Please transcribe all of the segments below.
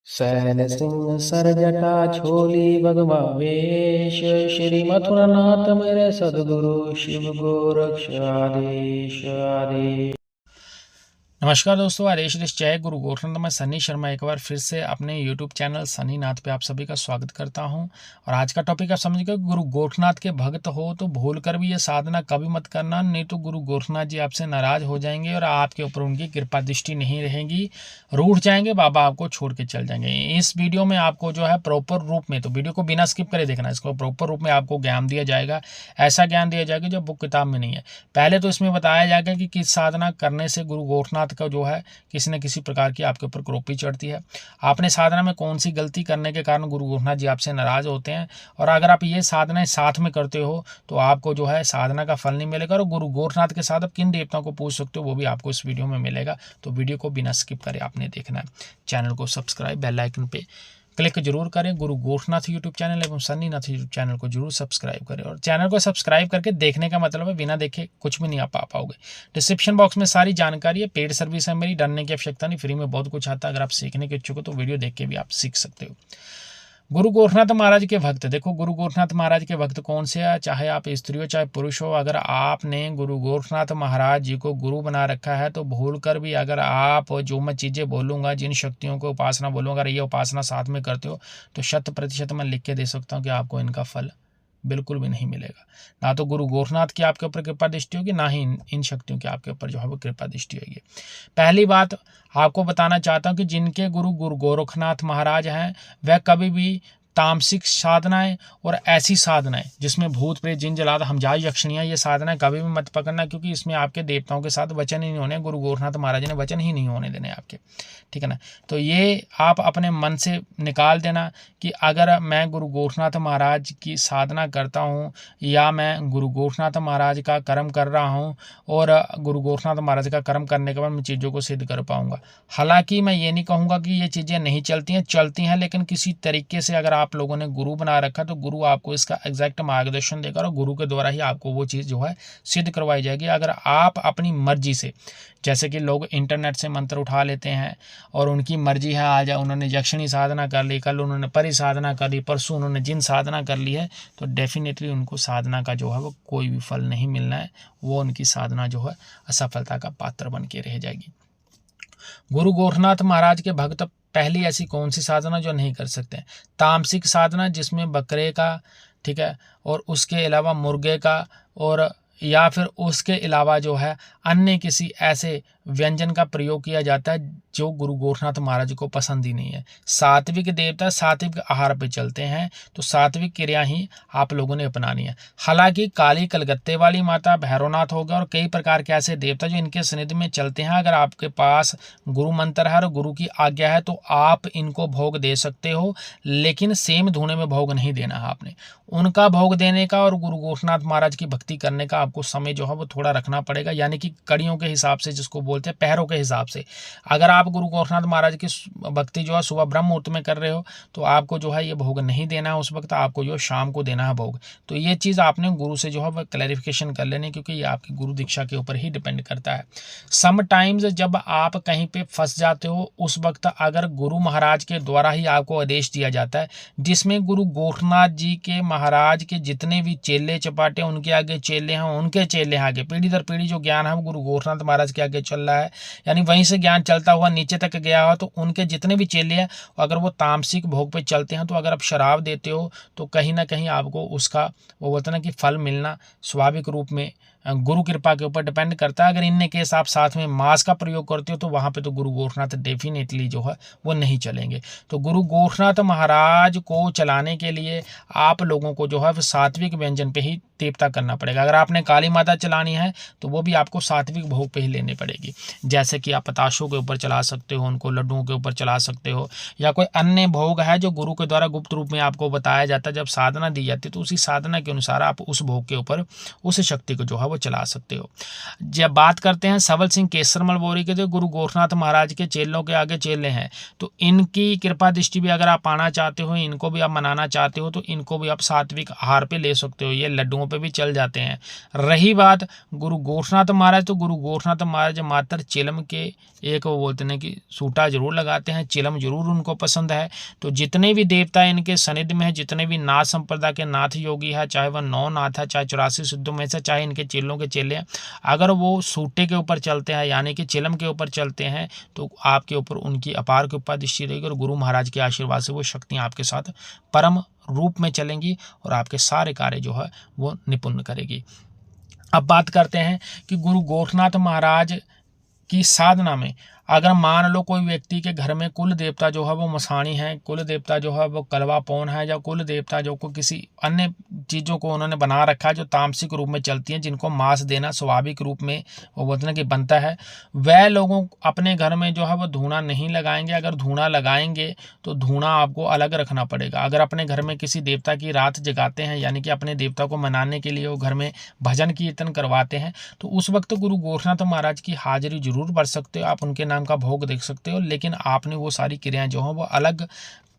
San Singh सरजटा छोली भगवा वेश, श्री मथुरानाथ मेरे सदगुरु शिव गोरक्ष आदेश आदेश। नमस्कार दोस्तों, आदेश जय गुरु गोरखनाथ। मैं सनी शर्मा एक बार फिर से अपने YouTube चैनल सनी नाथ पे आप सभी का स्वागत करता हूं। और आज का टॉपिक आप समझिएगा, गुरु गोरखनाथ के भक्त हो तो भूल कर भी ये साधना कभी मत करना, नहीं तो गुरु गोरखनाथ जी आपसे नाराज हो जाएंगे और आपके ऊपर उनकी कृपा दृष्टि नहीं रहेगी, रूठ जाएंगे, बाबा आपको छोड़ के चल जाएंगे। इस वीडियो में आपको जो है प्रॉपर रूप में, तो वीडियो को बिना स्किप करे देखना, इसको प्रॉपर रूप में आपको ज्ञान दिया जाएगा। ऐसा ज्ञान दिया जाएगा जो बुक किताब में नहीं है। पहले तो इसमें बताया जाएगा कि किस साधना करने से गुरु गोरखनाथ का जो है किसी न किसी प्रकार की आपके ऊपर क्रोपी चढ़ती है, आपने साधना में कौन सी गलती करने के कारण गुरु गोरखनाथ जी आपसे नाराज होते हैं, और अगर आप ये साधनाएं साथ में करते हो तो आपको जो है साधना का फल नहीं मिलेगा। और गुरु गोरखनाथ के साथ आप किन देवताओं को पूछ सकते हो वो भी आपको इस वीडियो में मिलेगा। तो वीडियो को बिना स्किप करे आपने देखना है। चैनल को सब्सक्राइब, बेल आइकन पे क्लिक जरूर करें। गुरु गोरखनाथ यूट्यूब चैनल एवं सन्नी नाथ यूट्यूब चैनल को जरूर सब्सक्राइब करें। और चैनल को सब्सक्राइब करके देखने का मतलब है बिना देखे कुछ भी नहीं आप पा पाओगे। डिस्क्रिप्शन बॉक्स में सारी जानकारी है, पेड सर्विस है मेरी, डरने की आवश्यकता नहीं, फ्री में बहुत कुछ आता है। अगर आप सीखने के इच्छुक हो तो वीडियो देख के भी आप सीख सकते हो। गुरु गोरखनाथ महाराज के भक्त, देखो गुरु गोरखनाथ महाराज के भक्त कौन से हैं, चाहे आप स्त्री हो चाहे पुरुष हो, अगर आपने गुरु गोरखनाथ महाराज जी को गुरु बना रखा है तो भूल कर भी अगर आप जो मैं चीज़ें बोलूँगा, जिन शक्तियों को उपासना बोलूँगा, अगर ये उपासना साथ में करते हो तो 100% मैं लिख के दे सकता हूँ कि आपको इनका फल बिल्कुल भी नहीं मिलेगा। ना तो गुरु गोरखनाथ की आपके ऊपर कृपा दृष्टि होगी, ना ही इन शक्तियों की आपके ऊपर जो है वो कृपा दृष्टि होगी। पहली बात आपको बताना चाहता हूँ कि जिनके गुरु गोरखनाथ महाराज हैं वह कभी भी तामसिक साधनाएं और ऐसी साधनाएं जिसमें भूत प्रेत जिन जलाद हमजाई यक्षणियाँ, ये साधनाएं कभी भी मत पकड़ना, क्योंकि इसमें आपके देवताओं के साथ वचन ही नहीं होने, गुरु गोरखनाथ महाराज ने वचन ही नहीं होने देने आपके, ठीक है ना। तो ये आप अपने मन से निकाल देना कि अगर मैं गुरु गोरखनाथ महाराज की साधना करता हूँ या मैं गुरु गोरखनाथ महाराज का कर्म कर रहा हूँ और गुरु गोरखनाथ महाराज का कर्म करने के बाद मैं चीज़ों को सिद्ध कर पाऊंगा। हालांकि मैं ये नहीं कहूँगा कि ये चीज़ें नहीं चलती हैं, लेकिन किसी तरीके से अगर आप लोगों ने गुरु बना रखा तो गुरु आपको इसका एग्जैक्ट मार्गदर्शन देगा और गुरु के द्वारा ही आपको वो चीज़ जो है सिद्ध करवाई जाएगी। अगर आप अपनी मर्जी से, जैसे कि लोग इंटरनेट से मंत्र उठा लेते हैं और उनकी मर्जी है, आज उन्होंने यक्षिणी साधना कर ली, कल उन्होंने परि साधना कर ली, परसों उन्होंने जिन साधना कर ली है, तो डेफिनेटली उनको साधना का जो है वो कोई भी फल नहीं मिलना है। वो उनकी साधना जो है असफलता का पात्र बन के रह जाएगी। गुरु गोरखनाथ महाराज के भक्त पहली ऐसी कौन सी साधना जो नहीं कर सकते हैं? तामसिक साधना जिसमें बकरे का, ठीक है, और उसके अलावा मुर्गे का, और या फिर उसके अलावा जो है अन्य किसी ऐसे व्यंजन का प्रयोग किया जाता है जो गुरु गोरखनाथ महाराज को पसंद ही नहीं है। सात्विक देवता सात्विक आहार पे चलते हैं, तो सात्विक क्रिया ही आप लोगों ने अपनानी है। हालांकि काली कलकत्ते वाली माता, भैरवनाथ हो गया और कई प्रकार के ऐसे देवता जो इनके सानिध्य में चलते हैं, अगर आपके पास गुरु मंत्र है और गुरु की आज्ञा है तो आप इनको भोग दे सकते हो, लेकिन सेम धुने में भोग नहीं देना है आपने। उनका भोग देने का और गुरु गोरखनाथ महाराज की भक्ति करने का आपको समय जो है वो थोड़ा रखना पड़ेगा, यानी कि कड़ियों के हिसाब से, जिसको बोलते हैं पहरों के हिसाब से। अगर आप गुरु गोरखनाथ महाराज की भक्ति जो है सुबह ब्रह्म मुहूर्त में कर रहे हो तो आपको जो है ये भोग नहीं देना है उस वक्त, आपको जो शाम को देना है भोग। तो ये चीज़ आपने गुरु से जो है वह क्लैरिफिकेशन कर लेनी, क्योंकि ये आपकी गुरु दीक्षा के ऊपर ही डिपेंड करता है। समटाइम्स जब आप कहीं पे फंस जाते हो उस वक्त अगर गुरु महाराज के द्वारा ही आपको आदेश दिया जाता है, जिसमें गुरु गोरखनाथ जी के महाराज के जितने भी चेले चपाटे, उनके आगे चेले हैं, उनके चेले आगे, पीढ़ी दर पीढ़ी जो ज्ञान है वो गुरु गोरखनाथ महाराज के आगे चल रहा है, यानी वहीं से ज्ञान चलता हुआ नीचे तक गया हो, तो उनके जितने भी चेले हैं अगर वो तामसिक भोग पे चलते हैं तो अगर आप शराब देते हो तो कहीं ना कहीं आपको उसका वो बोलते ना कि फल मिलना स्वाभाविक रूप में गुरु कृपा के ऊपर डिपेंड करता है। अगर इनने केस आप साथ में मांस का प्रयोग करते हो तो वहाँ पे तो गुरु गोरखनाथ डेफिनेटली जो है वो नहीं चलेंगे। तो गुरु गोरखनाथ महाराज को चलाने के लिए आप लोगों को जो है वो सात्विक व्यंजन पे ही देवता करना पड़ेगा। अगर आपने काली माता चलानी है तो वो भी आपको सात्विक भोग पे ही लेनी पड़ेगी, जैसे कि आप पताशों के ऊपर चला सकते हो, उनको लड्डुओं के ऊपर चला सकते हो, या कोई अन्य भोग है जो गुरु के द्वारा गुप्त रूप में आपको बताया जाता है। जब साधना दी जाती है तो उसी साधना के अनुसार आप उस भोग के ऊपर उस शक्ति को जो है वो वो चला सकते हो। जब बात करते हैं सबल सिंह केसरमल बोरी के, जो गुरु गोरखनाथ महाराज के चेलों के आगे चेले हैं, तो इनकी कृपा दृष्टि भी अगर आप पाना चाहते हो, इनको भी आप मनाना चाहते हो, तो इनको भी आप सात्विक आहार पे ले सकते हो, ये लड्डुओं पे भी चल जाते हैं। रही बात गुरु गोरखनाथ महाराज, तो गुरु गोरखनाथ महाराज मात्र चिलम के एक वो बोलते हैं कि सूटा जरूर लगाते हैं, चिलम जरूर उनको पसंद है। तो जितने भी देवता इनके सनिधि में है, जितने भी नाथ संप्रदाय के नाथ योगी है, चाहे वह 9 नाथ है, चाहे 84 सिद्धों में से, चाहे इनके चेलों के चेले हैं, अगर वो सूटे के ऊपर चलते हैं यानी कि चिलम के ऊपर चलते हैं, तो आपके ऊपर उनकी अपार कृपा दृष्टि रहेगी और गुरु महाराज के आशीर्वाद से वो शक्तियाँ आपके साथ परम रूप में चलेंगी और आपके सारे कार्य जो है वो निपुण करेगी। अब बात करते हैं कि गुरु गोरखनाथ महाराज की साधना में अगर मान लो कोई व्यक्ति के घर में कुल देवता जो है वो मसाणी है, कुल देवता जो है वो कलवा पौन है, या कुल देवता जो को किसी अन्य चीज़ों को उन्होंने बना रखा है जो तामसिक रूप में चलती हैं, जिनको मांस देना स्वाभाविक रूप में वो बोलते हैं कि बनता है, वह लोगों अपने घर में जो है वो धूना नहीं लगाएंगे। अगर धूना लगाएंगे तो धूना आपको अलग रखना पड़ेगा। अगर अपने घर में किसी देवता की रात जगाते हैं यानी कि अपने देवता को मनाने के लिए वो घर में भजन कीर्तन करवाते हैं, तो उस वक्त गुरु गोरखनाथ महाराज की हाजिरी जरूर बढ़ सकते हो, आप उनके नाम का भोग देख सकते हो, लेकिन आपने वो सारी क्रियाएं जो हैं वो अलग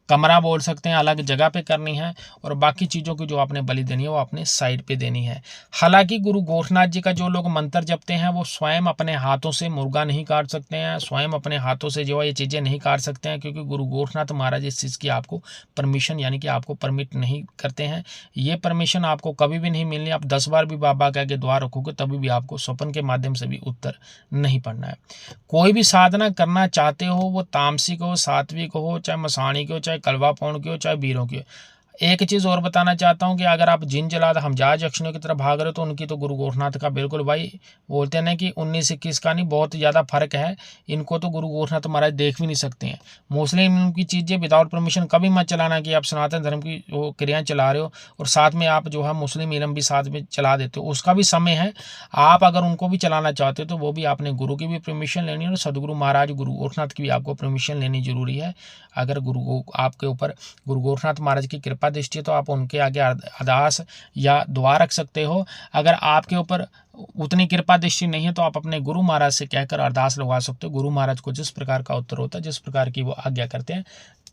कमरा बोल सकते हैं, अलग जगह पे करनी है, और बाकी चीज़ों की जो आपने बलि देनी है वो अपने साइड पे देनी है। हालांकि गुरु गोरखनाथ जी का जो लोग मंत्र जपते हैं वो स्वयं अपने हाथों से मुर्गा नहीं काट सकते हैं, स्वयं अपने हाथों से जो है ये चीज़ें नहीं काट सकते हैं, क्योंकि गुरु गोरखनाथ महाराज इस चीज़ की आपको परमिशन यानी कि आपको परमिट नहीं करते हैं। ये परमिशन आपको कभी भी नहीं मिलनी। आप 10 बार भी बाबा के आगे दुआ रखोगे तभी भी आपको स्वप्न के माध्यम से भी उत्तर नहीं पड़ना है। कोई भी साधना करना चाहते हो, वो तामसिक हो, सात्विक हो, चाहे मसाणी की हो, चाहे कलवा पौन की हो, चाहे बीरों की हो। एक चीज़ और बताना चाहता हूँ कि अगर आप जिन जलाद हमजाज यक्षिणियों की तरफ भाग रहे हो तो उनकी तो गुरु गोरखनाथ का बिल्कुल भाई बोलते हैं ना कि 19-21 का नहीं, बहुत ज़्यादा फर्क है। इनको तो गुरु गोरखनाथ महाराज देख भी नहीं सकते हैं। मुस्लिम की चीज़ें विदाउट परमिशन कभी मत चलाना कि आप सनातन धर्म की वो क्रियाएँ चला रहे हो और साथ में आप जो है मुस्लिम इलम भी साथ में चला देते हो, उसका भी समय है। आप अगर उनको भी चलाना चाहते हो तो वो भी आपने गुरु की भी परमिशन लेनी है और सदगुरु महाराज गुरु गोरखनाथ की भी आपको परमिशन लेनी जरूरी है। अगर आपके ऊपर गुरु गोरखनाथ महाराज की कृपा दृष्टि है तो आप उनके आगे अरदास या दुआ रख सकते हो। अगर आपके ऊपर उतनी कृपा दृष्टि नहीं है तो आप अपने गुरु महाराज से कहकर अरदास लगवा सकते हो। गुरु महाराज को जिस प्रकार का उत्तर होता है, जिस प्रकार की वो आज्ञा करते हैं,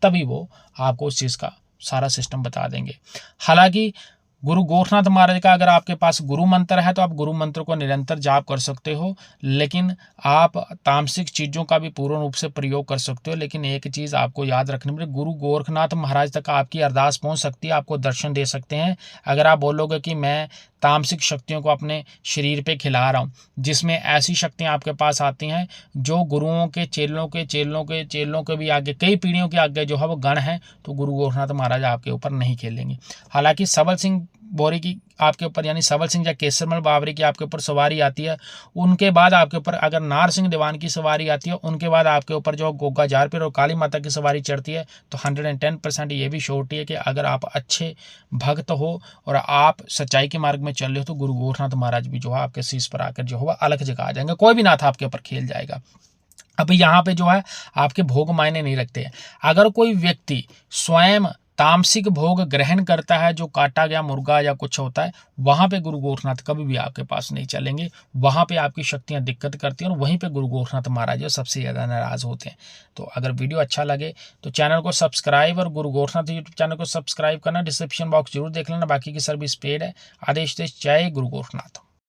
तभी वो आपको उस चीज़ का सारा सिस्टम बता देंगे। हालांकि गुरु गोरखनाथ महाराज का अगर आपके पास गुरु मंत्र है तो आप गुरु मंत्र को निरंतर जाप कर सकते हो, लेकिन आप तामसिक चीज़ों का भी पूर्ण रूप से प्रयोग कर सकते हो। लेकिन एक चीज़ आपको याद रखनी पड़ेगी, गुरु गोरखनाथ महाराज तक आपकी अरदास पहुंच सकती है, आपको दर्शन दे सकते हैं। अगर आप बोलोगे कि मैं तामसिक शक्तियों को अपने शरीर पे खिला रहा हूँ, जिसमें ऐसी शक्तियाँ आपके पास आती हैं जो गुरुओं के चेलों के चेलों के चेलों के भी आगे कई पीढ़ियों के आगे जो है वो गण है, तो गुरु गोरखनाथ महाराज आपके ऊपर नहीं खेलेंगे। हालांकि सबल सिंह बोरी की आपके ऊपर यानी सबल सिंह या केसरमल बावरी की आपके ऊपर सवारी आती है, उनके बाद आपके ऊपर अगर नार सिंह दीवान की सवारी आती है, उनके बाद आपके ऊपर जो गोगा जारपीर और काली माता की सवारी चढ़ती है, तो 110% ये भी श्योरिटी है कि अगर आप अच्छे भक्त हो और आप सच्चाई के मार्ग में चल रहे हो तो गुरु गोरखनाथ महाराज भी जो है आपके शीश पर आकर जो है अलग जगह आ जाएंगे, कोई भी नाथ आपके ऊपर खेल जाएगा। अब यहाँ पे जो है आपके भोग मायने नहीं रखते हैं। अगर कोई व्यक्ति स्वयं तामसिक भोग ग्रहण करता है, जो काटा गया मुर्गा या कुछ होता है, वहां पे गुरु गोरखनाथ कभी भी आपके पास नहीं चलेंगे। वहां पे आपकी शक्तियां दिक्कत करती हैं और वहीं पे गुरु गोरखनाथ महाराज सबसे ज़्यादा नाराज होते हैं। तो अगर वीडियो अच्छा लगे तो चैनल को सब्सक्राइब और गुरु गोरखनाथ यूट्यूब चैनल को सब्सक्राइब करना, डिस्क्रिप्शन बॉक्स जरूर देख लेना, बाकी की सर्विस पेड है। आदेश जय गुरु गोरखनाथ।